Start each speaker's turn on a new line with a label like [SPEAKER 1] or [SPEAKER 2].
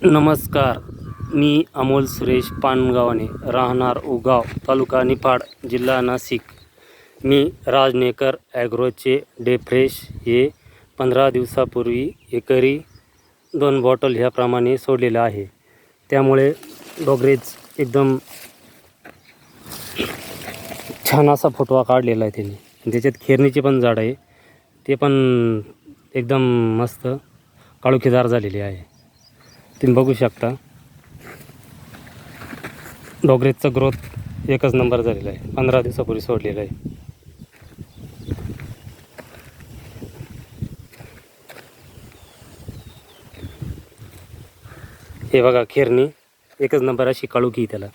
[SPEAKER 1] नमस्कार. मी अमोल सुरेश पानगावणे, राहणार उगाव, तालुका निफाड, जिल्हा नाशिक. मी राजनेकर ॲग्रोचे डेफ्रेश हे 15 दिवसापूर्वी एकरी 2 बॉटल ह्याप्रमाणे सोडलेलं आहे. त्यामुळे डोगरेज एकदम छान असा फुटवा काढलेला आहे त्यांनी. त्याच्यात खेरणीचे पण झाड आहे, ते पण एकदम मस्त काळुखीदार झालेले आहे. तुम्ही बघू शकता डोगरेजचा ग्रोथ एकच नंबर झालेला आहे. 15 दिवसापूर्वी सोडलेला आहे. हे बघा खेरणी एकच नंबर अशी काळुखी त्याला.